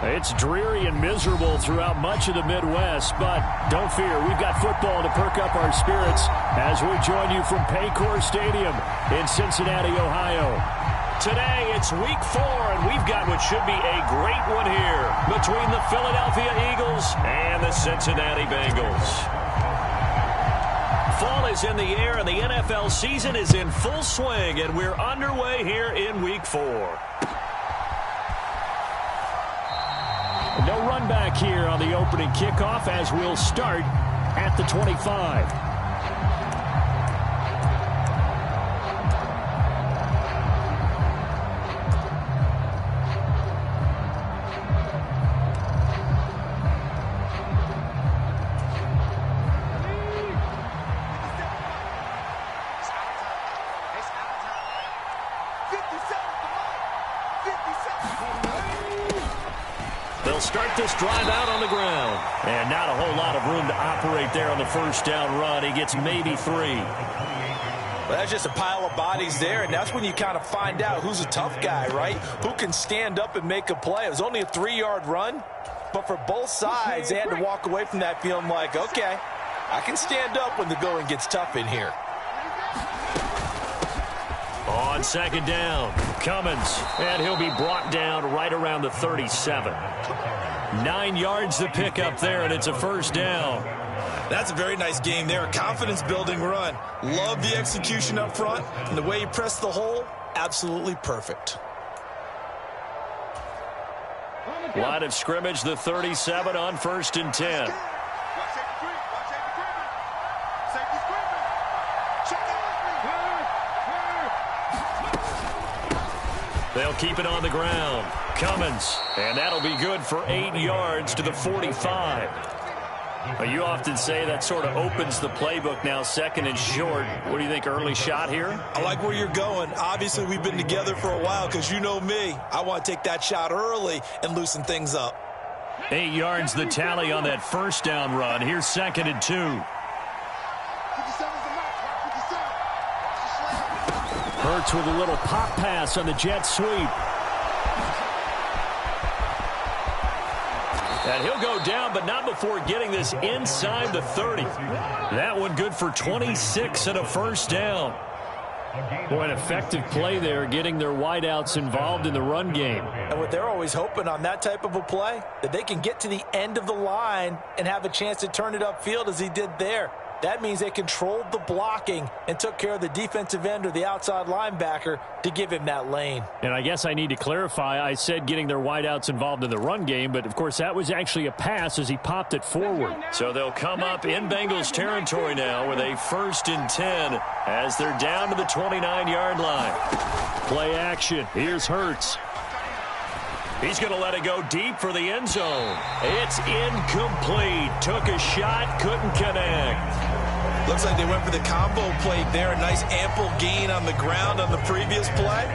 It's dreary and miserable throughout much of the Midwest, but don't fear, we've got football to perk up our spirits as we join you from Paycor Stadium in Cincinnati, Ohio. Today, it's Week 4, and we've got what should be a great one here between the Philadelphia Eagles and the Cincinnati Bengals. Fall is in the air, and the NFL season is in full swing, and we're underway here in Week 4. No run back here on the opening kickoff as we'll start at the 25. Start this drive out on the ground. And not a whole lot of room to operate there on the first down run. He gets maybe 3. Well, that's just a pile of bodies there, and that's when you kind of find out who's a tough guy, right? Who can stand up and make a play. It was only a 3-yard run, but for both sides, they had to walk away from that feeling like, okay, I can stand up when the going gets tough in here. On second down, Cummins, and he'll be brought down right around the 37. 9 yards to pick up there, and it's a first down. That's a very nice game there. A confidence-building run. Love the execution up front, and the way he pressed the hole, absolutely perfect. Line of scrimmage, the 37 on 1st and 10. They'll keep it on the ground. Cummins, and that'll be good for 8 yards to the 45. You often say that sort of opens the playbook now, 2nd and short. What do you think, early shot here? I like where you're going. Obviously, we've been together for a while because you know me. I want to take that shot early and loosen things up. 8 yards the tally on that first down run. Here's 2nd and 2. Hurts with a little pop pass on the jet sweep. And he'll go down, but not before getting this inside the 30. That one good for 26 and a first down. Boy, an effective play there, getting their wideouts involved in the run game. And what they're always hoping on that type of a play, that they can get to the end of the line and have a chance to turn it upfield as he did there. That means they controlled the blocking and took care of the defensive end or the outside linebacker to give him that lane. And I guess I need to clarify, I said getting their wideouts involved in the run game, but of course that was actually a pass as he popped it forward. So they'll come up in Bengals territory now with a 1st and 10 as they're down to the 29-yard line. Play action. Here's Hurts. He's going to let it go deep for the end zone. It's incomplete. Took a shot, couldn't connect. Looks like they went for the combo play there. A nice ample gain on the ground on the previous play.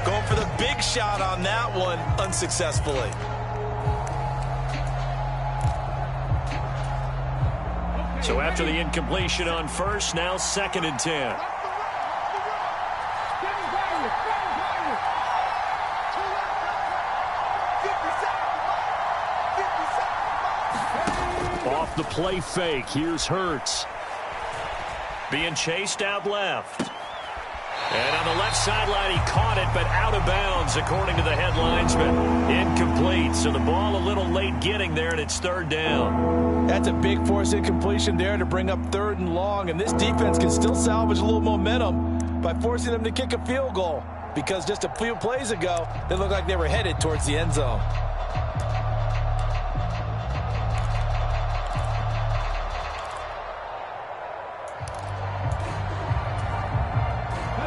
Going for the big shot on that one unsuccessfully. So after the incompletion on first, now 2nd and 10. Off the play fake, here's Hurts. Being chased out left. And on the left sideline, he caught it, but out of bounds, according to the head linesman. Incomplete, so the ball a little late getting there, and it's 3rd down. That's a big force incompletion there to bring up 3rd and long, and this defense can still salvage a little momentum by forcing them to kick a field goal, because just a few plays ago, they looked like they were headed towards the end zone.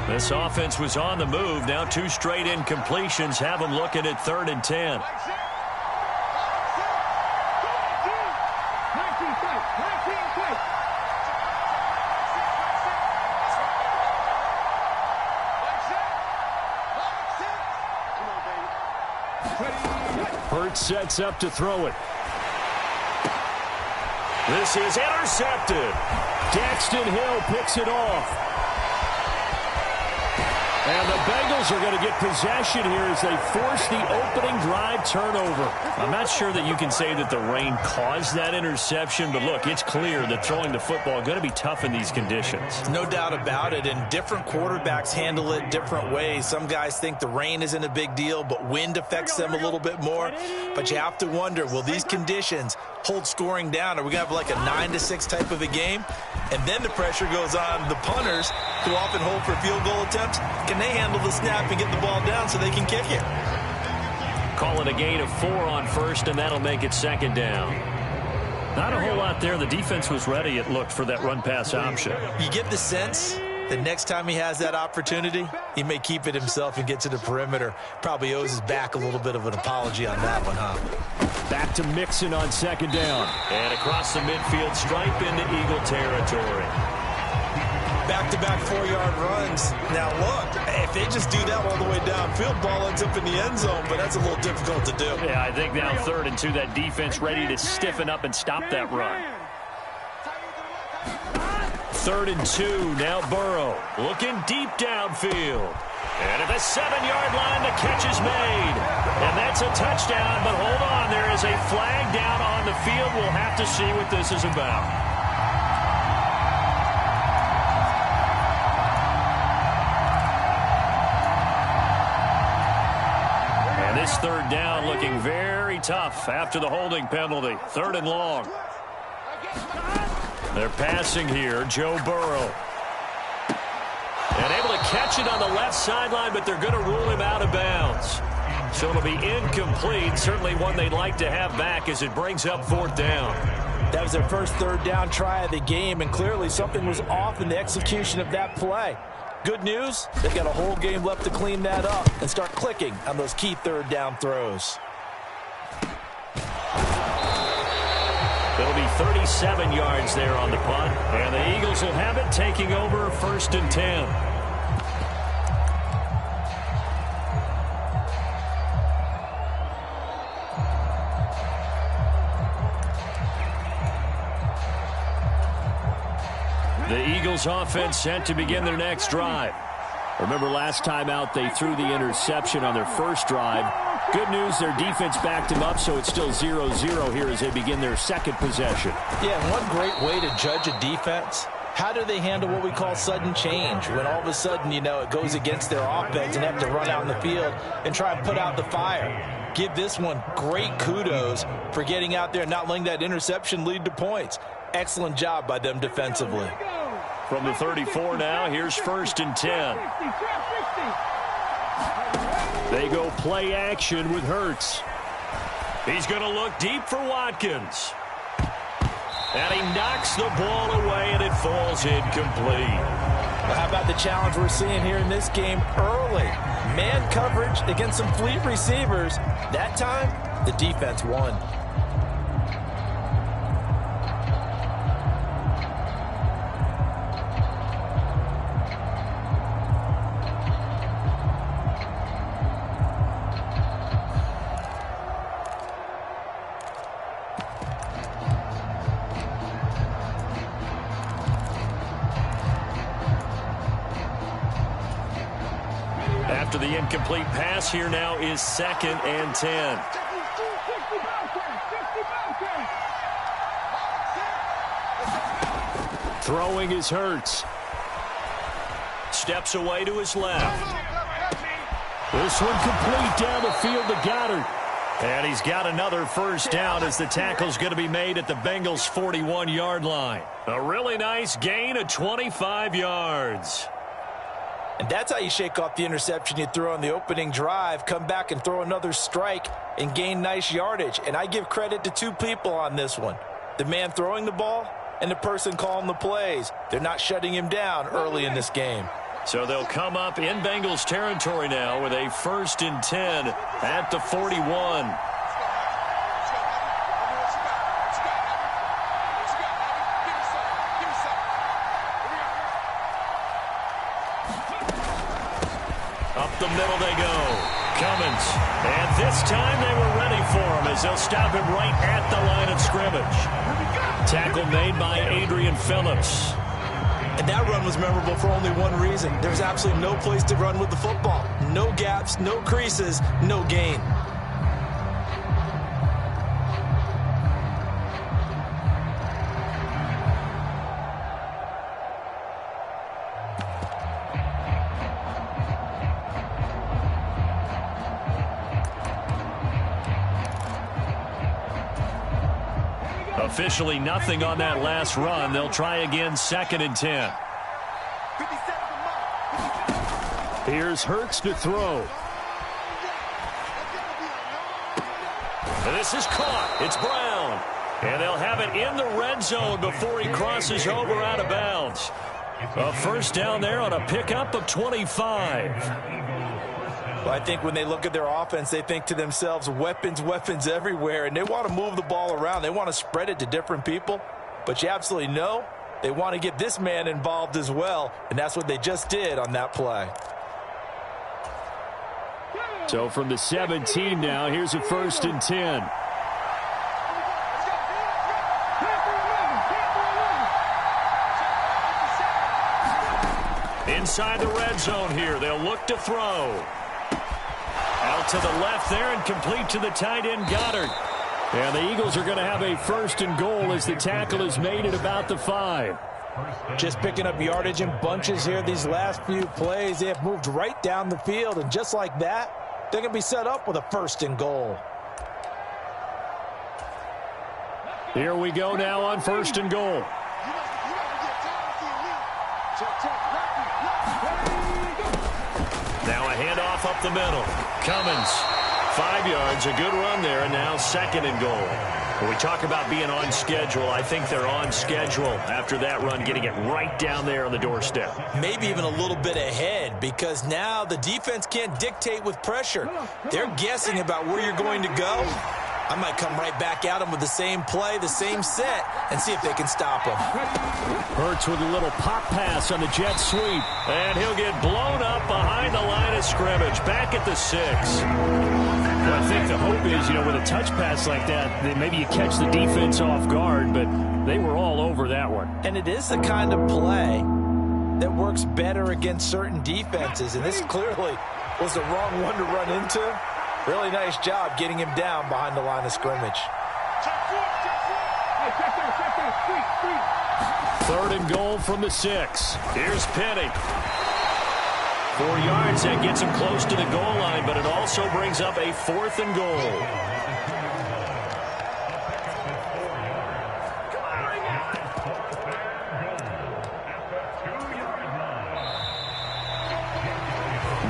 This offense was on the move. Now 2 straight incompletions have them looking at 3rd and 10. Hurts sets up to throw it. This is intercepted. Daxton Hill picks it off. And the Bengals are going to get possession here as they force the opening drive turnover. I'm not sure that you can say that the rain caused that interception, but look, it's clear that throwing the football is going to be tough in these conditions. No doubt about it, and different quarterbacks handle it different ways. Some guys think the rain isn't a big deal, but wind affects them a little bit more. But you have to wonder, will these conditions hold scoring down? Are we going to have like a 9-6 type of a game? And then the pressure goes on the punters, who often hold for field goal attempts. Can they handle the snap and get the ball down so they can kick it? Call it a gain of 4 on first, and that'll make it second down. Not a whole lot there. The defense was ready, it looked, for that run-pass option. You get the sense that next time he has that opportunity, he may keep it himself and get to the perimeter. Probably owes his back a little bit of an apology on that one, huh? Back to Mixon on second down. And across the midfield stripe into Eagle territory. Back-to-back 4-yard runs. Now, look, if they just do that all the way downfield, ball ends up in the end zone, but that's a little difficult to do. Yeah, I think now 3rd and 2, that defense ready to stiffen up and stop that run. 3rd and 2, now Burrow looking deep downfield. And at the 7-yard line, the catch is made. And that's a touchdown, but hold on, there is a flag down on the field. We'll have to see what this is about. And this 3rd down looking very tough after the holding penalty. 3rd and long. They're passing here, Joe Burrow. And able to catch it on the left sideline, but they're going to rule him out of bounds. So it'll be incomplete. Certainly one they'd like to have back as it brings up 4th down. That was their first 3rd down try of the game, and clearly something was off in the execution of that play. Good news, they've got a whole game left to clean that up and start clicking on those key 3rd down throws. It'll be 37 yards there on the punt, and the Eagles will have it, taking over 1st and 10. The Eagles offense set to begin their next drive. Remember last time out they threw the interception on their first drive. Good news, their defense backed him up, so it's still 0-0 here as they begin their second possession. Yeah, one great way to judge a defense, how do they handle what we call sudden change? When all of a sudden, you know, it goes against their offense and have to run out in the field and try and put out the fire. Give this one great kudos for getting out there and not letting that interception lead to points. Excellent job by them defensively. From the 34 now, here's 1st and 10. They go play action with Hurts. He's going to look deep for Watkins. And he knocks the ball away, and it falls incomplete. Well, how about the challenge we're seeing here in this game early? Man coverage against some fleet receivers. That time, the defense won. After the incomplete pass, here now is 2nd and 10. Throwing is Hurts. Steps away to his left. This one complete down the field to Goddard. And he's got another 1st down as the tackle's going to be made at the Bengals' 41-yard line. A really nice gain of 25 yards. And that's how you shake off the interception you threw on the opening drive, come back and throw another strike and gain nice yardage. And I give credit to 2 people on this one. The man throwing the ball and the person calling the plays. They're not shutting him down early in this game. So they'll come up in Bengals territory now with a 1st and 10 at the 41. Up the middle they go. Cummins. And this time they were ready for him as they'll stop him right at the line of scrimmage. Tackle made by Adrian Phillips. And that run was memorable for only one reason. There's absolutely no place to run with the football. No gaps, no creases, no gain. Officially nothing on that last run. They'll try again, 2nd and 10. Here's Hurts to throw. And this is caught. It's Brown. And they'll have it in the red zone before he crosses over out of bounds. A first down there on a pickup of 25. Well, I think when they look at their offense, they think to themselves, weapons, weapons everywhere, and they want to move the ball around. They want to spread it to different people, but you absolutely know they want to get this man involved as well, and that's what they just did on that play. So from the 17 now, here's a 1st and 10. Inside the red zone here, they'll look to throw. Out to the left there and complete to the tight end Goddard. And the Eagles are going to have a 1st and goal as the tackle is made at about the 5. Just picking up yardage in bunches here these last few plays. They have moved right down the field, and just like that, they're going to be set up with a 1st and goal. Here we go now on 1st and goal. Now a handoff up the middle. Cummins, 5 yards, a good run there, and now 2nd and goal. When we talk about being on schedule, I think they're on schedule after that run, getting it right down there on the doorstep. Maybe even a little bit ahead, because now the defense can't dictate with pressure. They're guessing about where you're going to go. I might come right back at them with the same play, the same set, and see if they can stop them. Hurts with a little pop pass on the jet sweep. And he'll get blown up behind the line of scrimmage. Back at the 6. Well, I think the hope is, with a touch pass like that, that maybe you catch the defense off guard, but they were all over that one. And it is the kind of play that works better against certain defenses, and this clearly was the wrong one to run into. Really nice job getting him down behind the line of scrimmage. 3rd and goal from the 6. Here's Penny. 4 yards, that gets him close to the goal line, but it also brings up a 4th and goal.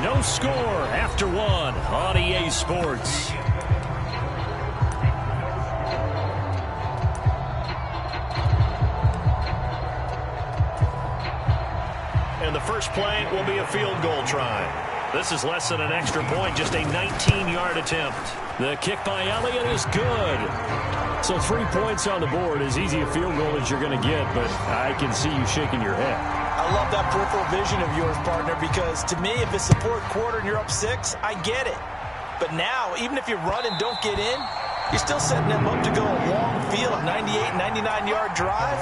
No score after 1 on EA Sports. And the first play will be a field goal try. This is less than an extra point, just a 19-yard attempt. The kick by Elliott is good. So 3 points on the board, as easy a field goal as you're going to get, but I can see you shaking your head. I love that peripheral vision of yours, partner, because to me, if it's the 4th quarter and you're up 6, I get it. But now, even if you run and don't get in, you're still setting them up to go a long field, 98, 99-yard drive.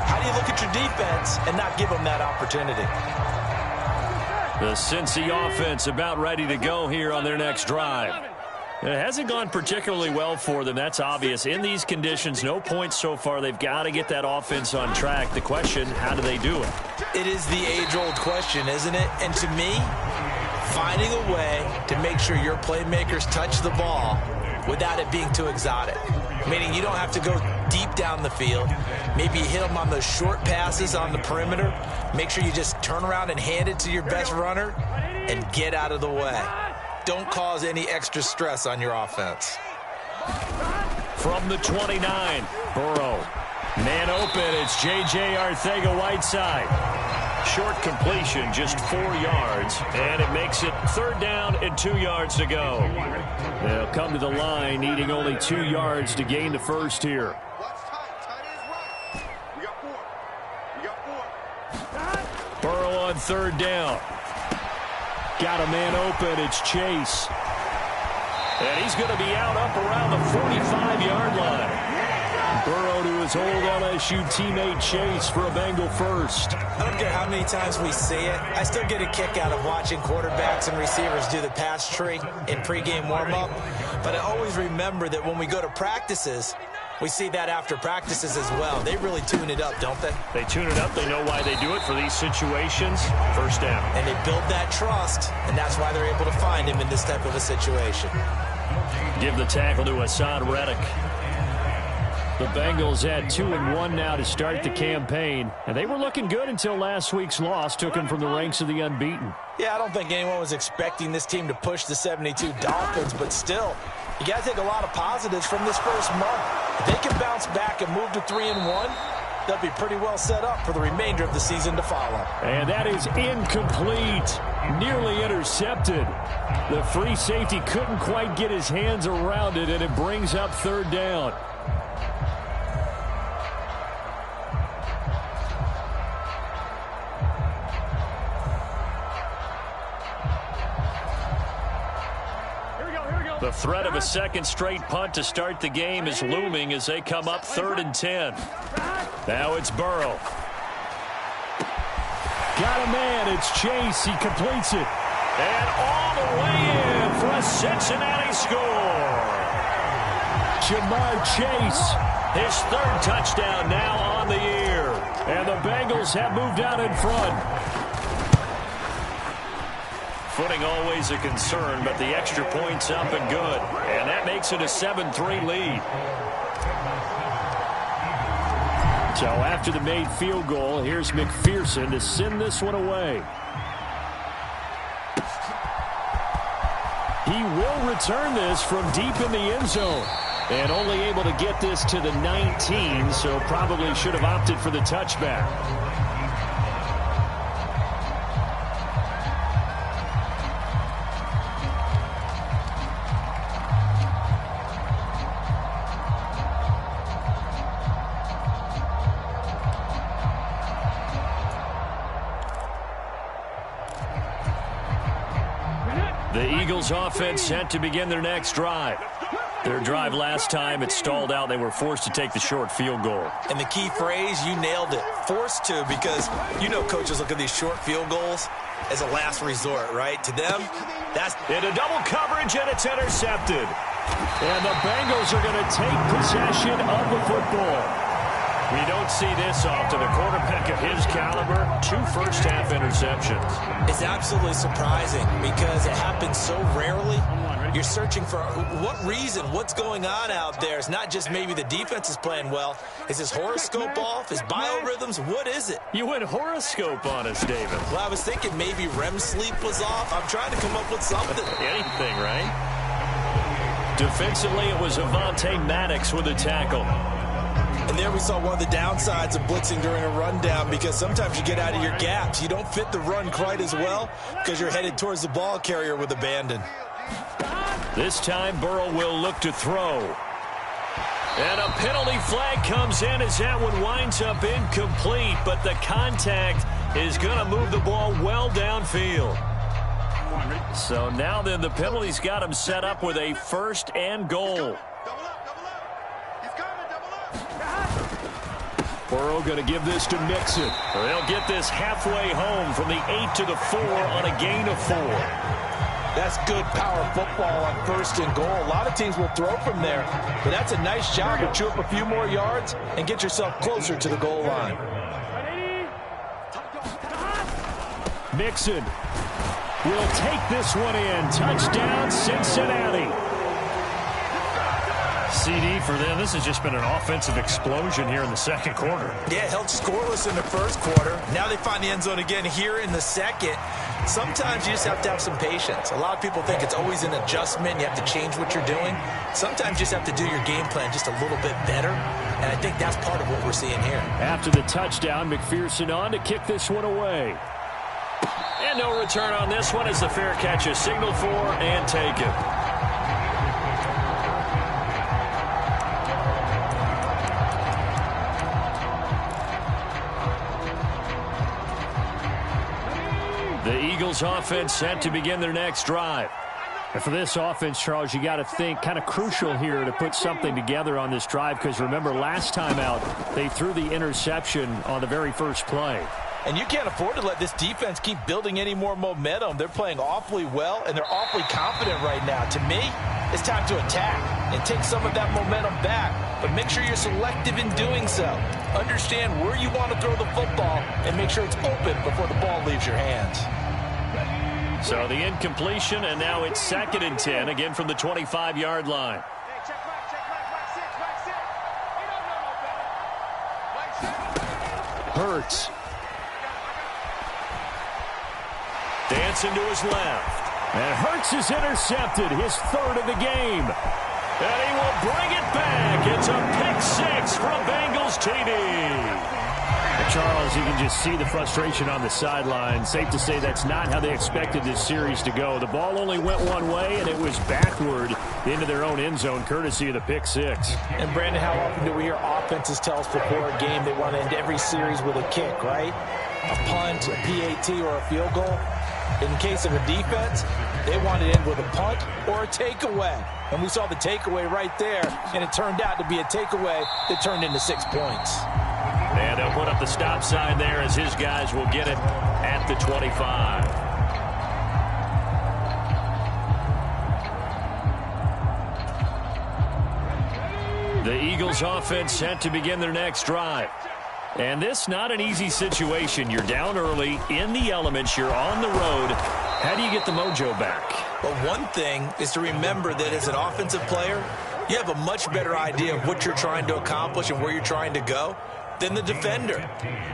How do you look at your defense and not give them that opportunity? The Cincy offense about ready to go here on their next drive. It hasn't gone particularly well for them. That's obvious. In these conditions, no points so far. They've got to get that offense on track. The question, how do they do it? It is the age-old question, isn't it? And to me, finding a way to make sure your playmakers touch the ball without it being too exotic. Meaning you don't have to go deep down the field. Maybe you hit them on those short passes on the perimeter. Make sure you just turn around and hand it to your best runner and get out of the way. Don't cause any extra stress on your offense. From the 29, Burrow. Man open, it's J.J. Arcega-Whiteside. Short completion, just 4 yards, and it makes it 3rd down and 2 yards to go. They'll come to the line, needing only 2 yards to gain the first here. Burrow on 3rd down. Got a man open, it's Chase. And he's going to be out up around the 45-yard line. Burrow to his old LSU teammate Chase for a Bengal first. I don't care how many times we say it, I still get a kick out of watching quarterbacks and receivers do the pass tree in pregame warm-up. But I always remember that when we go to practices, we see that after practices as well. They really tune it up, don't they? They tune it up. They know why they do it for these situations. First down. And they build that trust, and that's why they're able to find him in this type of a situation. Give the tackle to Hassan Reddick. The Bengals at 2-1 now to start the campaign. And they were looking good until last week's loss took them from the ranks of the unbeaten. Yeah, I don't think anyone was expecting this team to push the 72 Dolphins, but still, you got to take a lot of positives from this first month. If they can bounce back and move to 3-1, they'll be pretty well set up for the remainder of the season to follow. And that is incomplete. Nearly intercepted. The free safety couldn't quite get his hands around it, and it brings up third down. The threat of a second straight punt to start the game is looming as they come up 3rd and 10. Now it's Burrow. Got a man. It's Chase. He completes it. And all the way in for a Cincinnati score. Jamar Chase, his 3rd touchdown now on the year. And the Bengals have moved out in front. Footing always a concern, but the extra point's up and good. And that makes it a 7-3 lead. So after the made field goal, here's McPherson to send this one away. He will return this from deep in the end zone. And only able to get this to the 19, so probably should have opted for the touchback. The Eagles offense set to begin their next drive. Their drive last time, it stalled out. They were forced to take the short field goal. And the key phrase, you nailed it, forced to, because you know coaches look at these short field goals as a last resort, right? To them, that's into double coverage, and it's intercepted. And the Bengals are going to take possession of the football. We don't see this often. A quarterback of his caliber, 2 first-half interceptions. It's absolutely surprising because it happens so rarely. You're searching for what reason, what's going on out there. It's not just maybe the defense is playing well. Is his horoscope off? His biorhythms? What is it? You went horoscope on us, David. Well, I was thinking maybe REM sleep was off. I'm trying to come up with something. Anything, right? Defensively, it was Avonte Maddox with a tackle. And there we saw one of the downsides of blitzing during a rundown, because sometimes you get out of your gaps. You don't fit the run quite as well because you're headed towards the ball carrier with abandon. This time Burrow will look to throw. And a penalty flag comes in as that one winds up incomplete, but the contact is going to move the ball well downfield. So now then the penalty's got him set up with a 1st and goal. Burrow going to give this to Mixon. They'll get this halfway home from the 8 to the 4 on a gain of 4. That's good power football on 1st and goal. A lot of teams will throw from there, but that's a nice job to chew up a few more yards and get yourself closer to the goal line. Mixon will take this one in. Touchdown, Cincinnati. CD for them. This has just been an offensive explosion here in the second quarter. Yeah, held scoreless in the first quarter. Now they find the end zone again here in the second. Sometimes you just have to have some patience. A lot of people think it's always an adjustment. You have to change what you're doing. Sometimes you just have to do your game plan just a little bit better. And I think that's part of what we're seeing here. After the touchdown, McPherson on to kick this one away. And no return on this one as the fair catch is signaled for and taken. The Eagles offense set to begin their next drive. And for this offense, Charles, you got to think kind of crucial here to put something together on this drive, because remember last time out they threw the interception on the very first play. And you can't afford to let this defense keep building any more momentum. They're playing awfully well, and they're awfully confident right now. To me, it's time to attack and take some of that momentum back, but make sure you're selective in doing so. Understand where you want to throw the football and make sure it's open before the ball leaves your hands. So the incompletion, and now it's 2nd and 10, again from the 25-yard line. Hurts. Dancing to his left. And Hurts is intercepted, his 3rd of the game. And he will bring it back. It's a pick 6 from Bengals TD. Charles, you can just see the frustration on the sideline. Safe to say that's not how they expected this series to go. The ball only went one way, and it was backward into their own end zone, courtesy of the pick 6. And, Brandon, how often do we hear offenses tell us before a game they want to end every series with a kick, right? A punt, a PAT, or a field goal. In the case of a defense, they want to end with a punt or a takeaway. And we saw the takeaway right there, and it turned out to be a takeaway that turned into 6 points. And they'll put up the stop sign there as his guys will get it at the 25. The Eagles offense set to begin their next drive. And this not an easy situation. You're down early, in the elements, you're on the road. How do you get the mojo back? Well, one thing is to remember that as an offensive player, you have a much better idea of what you're trying to accomplish and where you're trying to go than the defender.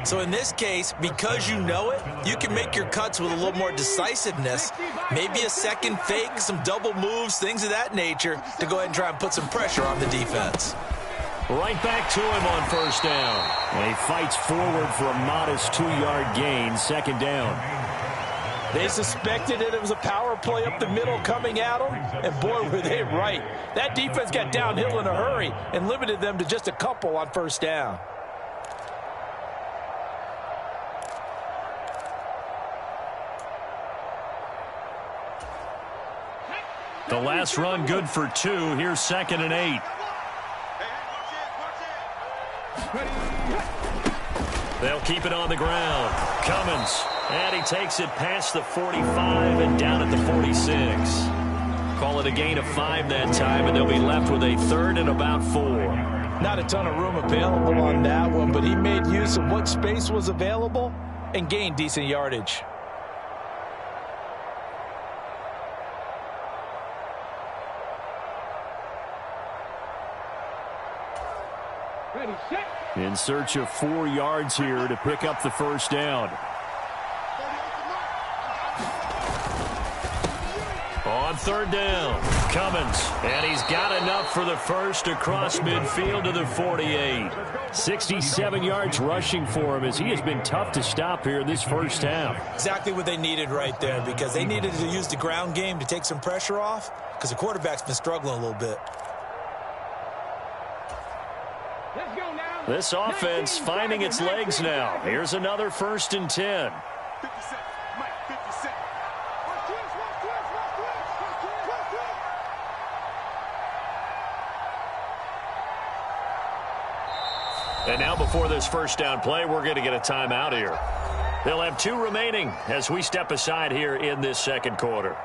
So in this case, because you know it, you can make your cuts with a little more decisiveness, maybe a second fake, some double moves, things of that nature, to go ahead and try and put some pressure on the defense. Right back to him on 1st down. And he fights forward for a modest 2-yard gain, 2nd down. They suspected it was a power play up the middle coming at them, and boy, were they right. That defense got downhill in a hurry and limited them to just a couple on 1st down. The last run good for 2. Here's 2nd and 8. They'll keep it on the ground. Cummins. And he takes it past the 45 and down at the 46. Call it a gain of 5 that time, and they'll be left with a 3rd and about 4. Not a ton of room available on that one, but he made use of what space was available and gained decent yardage. In search of 4 yards here to pick up the 1st down. On 3rd down, Cummins, and he's got enough for the first across midfield to the 48. 67 yards rushing for him, as he has been tough to stop here this 1st half. Exactly what they needed right there, because they needed to use the ground game to take some pressure off, because the quarterback's been struggling a little bit. This offense finding its legs now. Here's another 1st and 10. And now before this 1st down play, we're going to get a timeout here. They'll have 2 remaining as we step aside here in this 2nd quarter.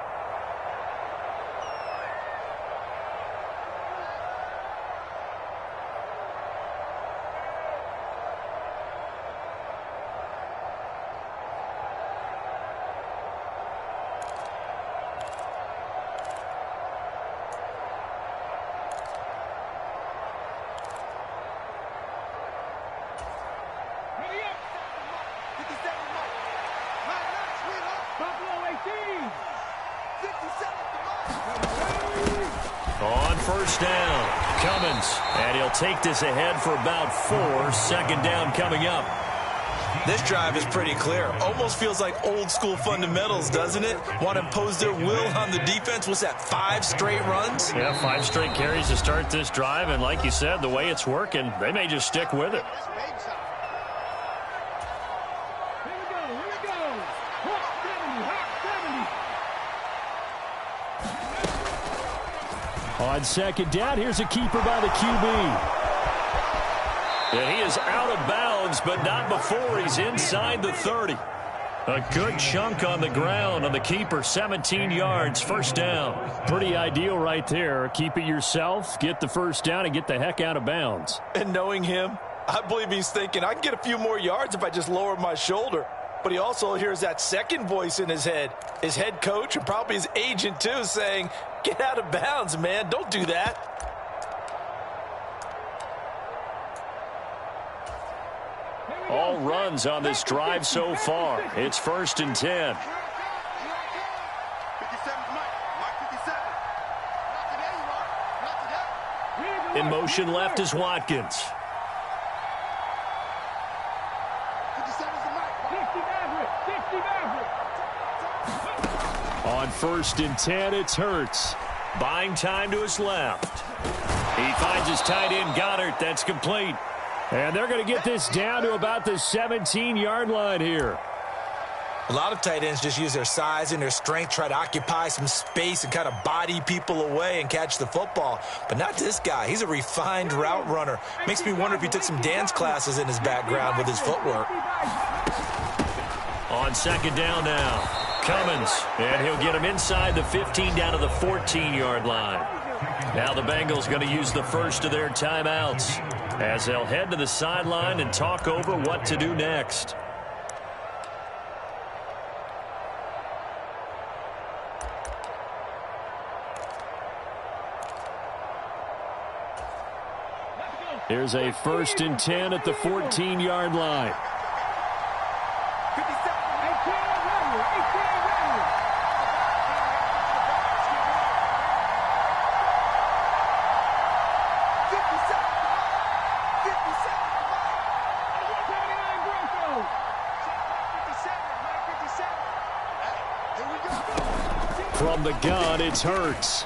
On 1st down, Cummins, and he'll take this ahead for about 4. 2nd down coming up. This drive is pretty clear. Almost feels like old school fundamentals, doesn't it? Want to impose their will on the defense. What's that, 5 straight runs? Yeah, 5 straight carries to start this drive, and like you said, the way it's working, they may just stick with it. On second down, here's a keeper by the QB. And he is out of bounds, but not before he's inside the 30. A good chunk on the ground on the keeper, 17 yards, first down. Pretty ideal right there. Keep it yourself, get the first down, and get the heck out of bounds. And knowing him, I believe he's thinking, I can get a few more yards if I just lower my shoulder. But he also hears that second voice in his head coach and probably his agent too, saying, get out of bounds, man. Don't do that. All runs on this drive so far. It's 1st and 10. In motion left is Watkins. On 1st and 10, it's Hurts. Buying time to his left. He finds his tight end, Goddard. That's complete. And they're going to get this down to about the 17-yard line here. A lot of tight ends just use their size and their strength, try to occupy some space and kind of body people away and catch the football. But not this guy. He's a refined route runner. Makes me wonder if he took some dance classes in his background with his footwork. On second down now, Cummins. And he'll get him inside the 15 down to the 14-yard line. Now the Bengals going to use the first of their timeouts as they'll head to the sideline and talk over what to do next. Here's a 1st and 10 at the 14-yard line. From the gun, it's Hurts.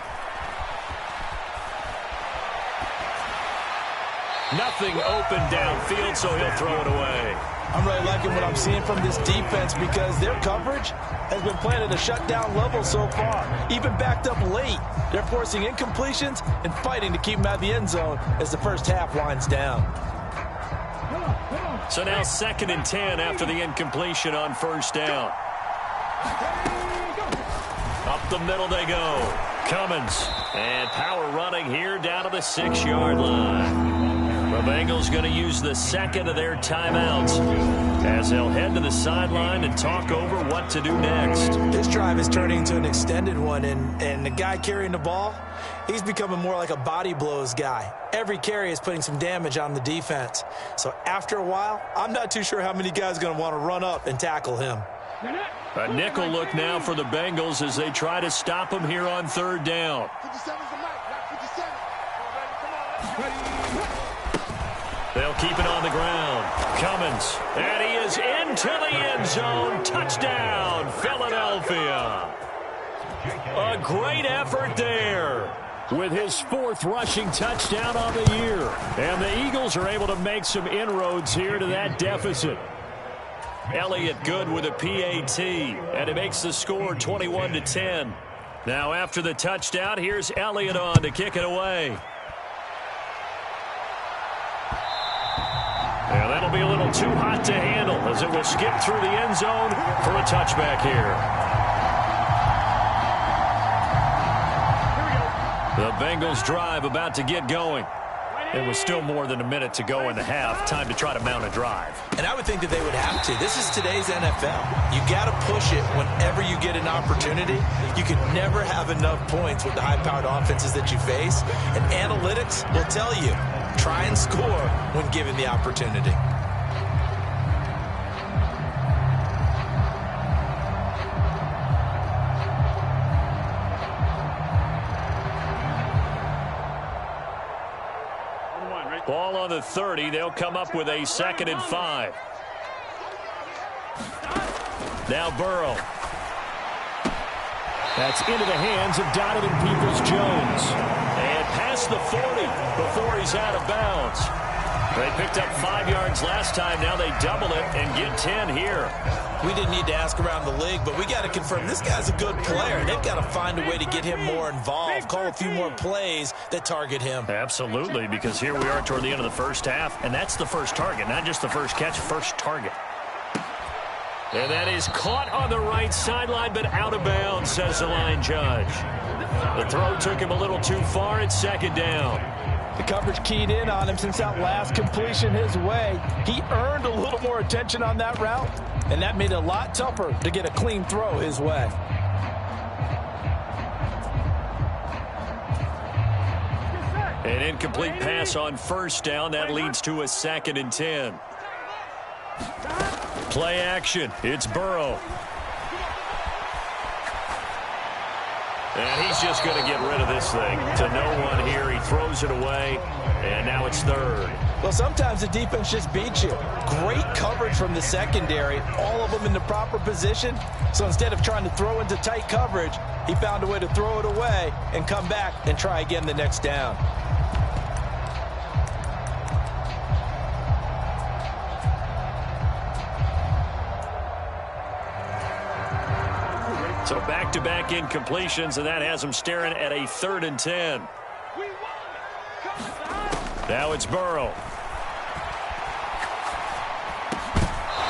Nothing open downfield, so he'll throw it away. I'm really liking what I'm seeing from this defense because their coverage has been playing at a shutdown level so far. Even backed up late, they're forcing incompletions and fighting to keep them out of the end zone as the first half winds down. So now 2nd and 10 after the incompletion on 1st down. Up the middle they go. Cummins. And power running here down to the 6-yard line. The Bengals going to use the second of their timeouts as they'll head to the sideline and talk over what to do next. This drive is turning into an extended one, and the guy carrying the ball, he's becoming more like a body blows guy. Every carry is putting some damage on the defense. So after a while, I'm not too sure how many guys are going to want to run up and tackle him. A nickel look now for the Bengals as they try to stop him here on 3rd down. They'll keep it on the ground. Cummins. And he is into the end zone. Touchdown, Philadelphia. A great effort there with his 4th rushing touchdown on the year. And the Eagles are able to make some inroads here to that deficit. Elliott good with a PAT, and it makes the score 21-10. Now after the touchdown, here's Elliott on to kick it away. Yeah, that'll be a little too hot to handle as it will skip through the end zone for a touchback here. The Bengals drive about to get going. It was still more than a minute to go in the half. Time to try to mount a drive. And I would think that they would have to. This is today's NFL. You got to push it whenever you get an opportunity. You can never have enough points with the high-powered offenses that you face. And analytics will tell you, try and score when given the opportunity. Ball on the 30. They'll come up with a 2nd and 5. Now Burrow. That's into the hands of Donovan Peoples-Jones. And past the 40 before he's out of bounds. They picked up 5 yards last time. Now they double it and get 10 here. We didn't need to ask around the league, but we got to confirm this guy's a good player. They've got to find a way to get him more involved, call a few more plays that target him. Absolutely, because here we are toward the end of the first half, and that's the first target, not just the first catch, first target. And that is caught on the right sideline, but out of bounds, says the line judge. The throw took him a little too far. It's second down. The coverage keyed in on him since that last completion his way. He earned a little more attention on that route, and that made it a lot tougher to get a clean throw his way. An incomplete pass on first down. That leads to a 2nd and 10. Play action. It's Burrow. And he's just going to get rid of this thing. To no one here. He throws it away, and now it's 3rd. Well, sometimes the defense just beats you. Great coverage from the secondary, all of them in the proper position. So instead of trying to throw into tight coverage, he found a way to throw it away and come back and try again the next down. So back-to-back incompletions, and that has him staring at a 3rd and 10. Now it's Burrow.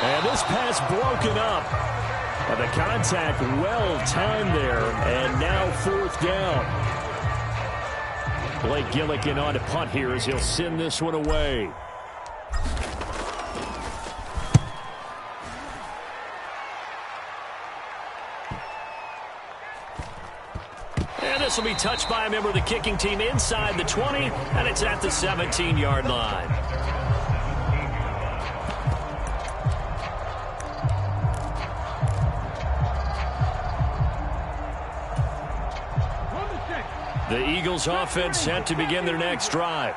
And this pass broken up. The contact well-timed there, and now 4th down. Blake Gillikin on to punt here as he'll send this one away. This will be touched by a member of the kicking team inside the 20, and it's at the 17-yard line. The Eagles offense set to begin their next drive.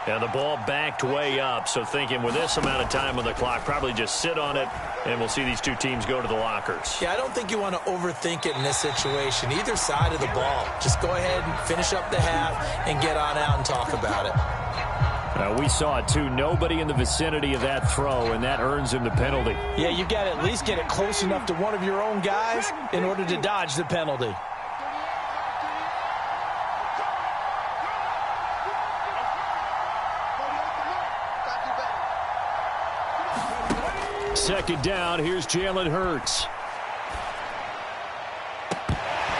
And the ball backed way up, so thinking with this amount of time on the clock, probably just sit on it, and we'll see these two teams go to the lockers. Yeah, I don't think you want to overthink it in this situation. Either side of the ball. Just go ahead and finish up the half and get on out and talk about it. We saw it, too. Nobody in the vicinity of that throw, and that earns him the penalty. Yeah, you've got to at least get it close enough to one of your own guys in order to dodge the penalty. Second down, here's Jalen Hurts.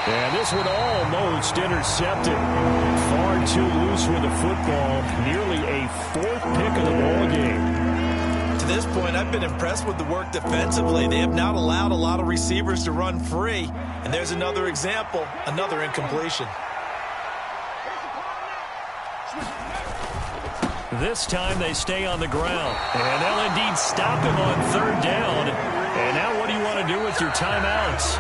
And this one almost intercepted. Far too loose with the football. Nearly a 4th pick of the ball game. To this point, I've been impressed with the work defensively. They have not allowed a lot of receivers to run free. And there's another example, another incompletion. This time they stay on the ground. And they'll indeed stop him on 3rd down. And now what do you want to do with your timeouts?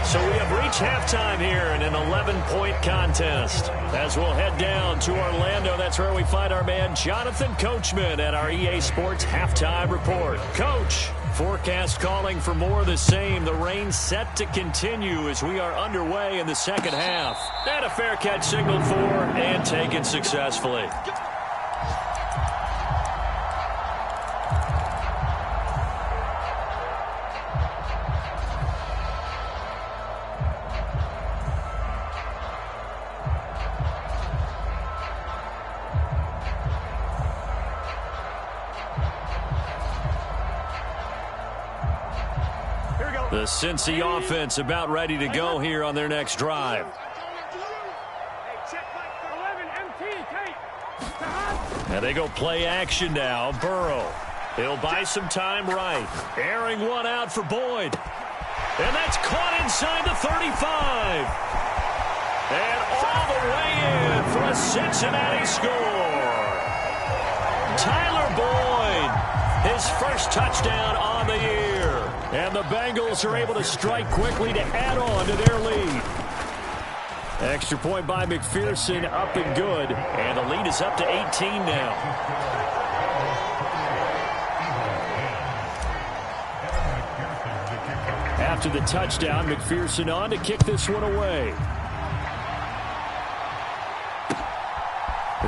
So we have reached halftime here in an 11-point contest. As we'll head down to Orlando, that's where we find our man Jonathan Coachman at our EA Sports Halftime Report. Coach, forecast calling for more of the same. The rain set to continue as we are underway in the second half. And a fair catch signaled for and taken successfully. The Cincy offense about ready to go here on their next drive. And they go play action now. Burrow. He'll buy some time right. Airing one out for Boyd. And that's caught inside the 35. And all the way in for a Cincinnati score. Tyler Boyd, his first touchdown on the year. And the Bengals are able to strike quickly to add on to their lead. Extra point by McPherson, up and good. And the lead is up to 18 now. After the touchdown, McPherson on to kick this one away.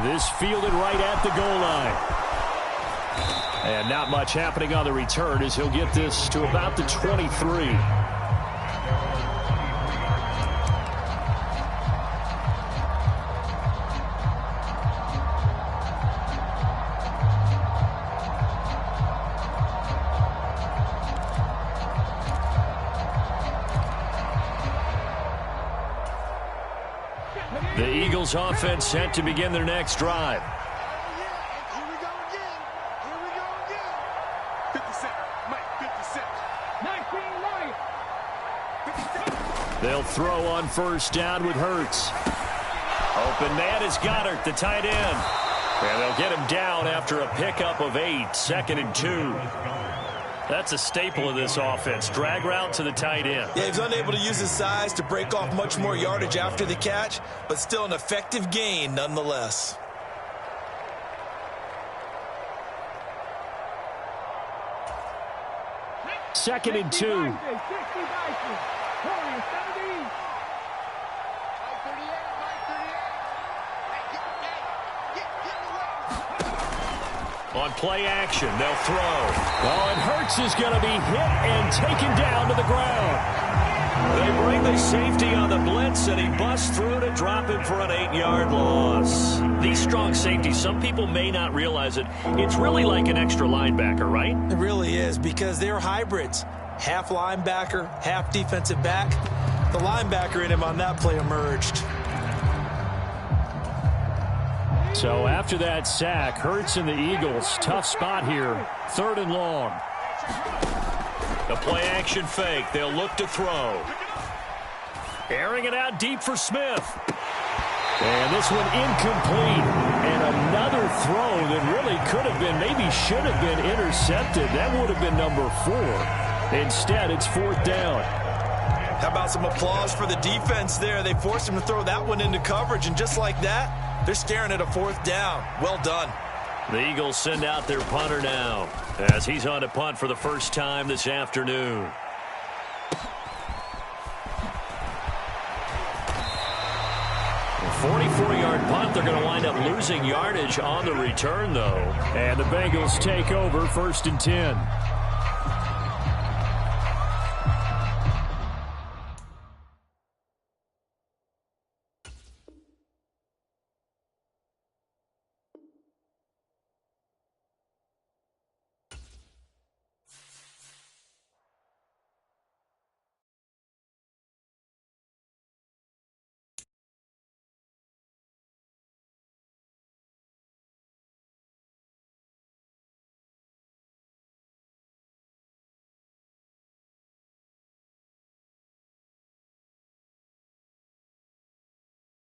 This fielded right at the goal line. And not much happening on the return as he'll get this to about the 23. The Eagles offense set to begin their next drive. They'll throw on first down with Hurts. Open man is Goddard, the tight end. And they'll get him down after a pickup of 8, 2nd and 2. That's a staple of this offense. Drag route to the tight end. Yeah, he's unable to use his size to break off much more yardage after the catch, but still an effective gain nonetheless. Second and 2. On play action, they'll throw. Oh, and Hurts is going to be hit and taken down to the ground. They bring the safety on the blitz, and he busts through to drop him for an 8-yard loss. These strong safeties, some people may not realize it. It's really like an extra linebacker, right? It really is, because they're hybrids. Half linebacker, half defensive back. The linebacker in him on that play emerged. So after that sack, Hurts and the Eagles, tough spot here. 3rd and long. The play action fake. They'll look to throw. Airing it out deep for Smith. And this one incomplete. And another throw that really could have been, maybe should have been intercepted. That would have been number 4. Instead, it's 4th down. How about some applause for the defense there? They forced him to throw that one into coverage, and just like that, they're staring at a 4th down. Well done. The Eagles send out their punter now as he's on to punt for the first time this afternoon. A 44-yard punt. They're going to wind up losing yardage on the return, though. And the Bengals take over 1st and 10.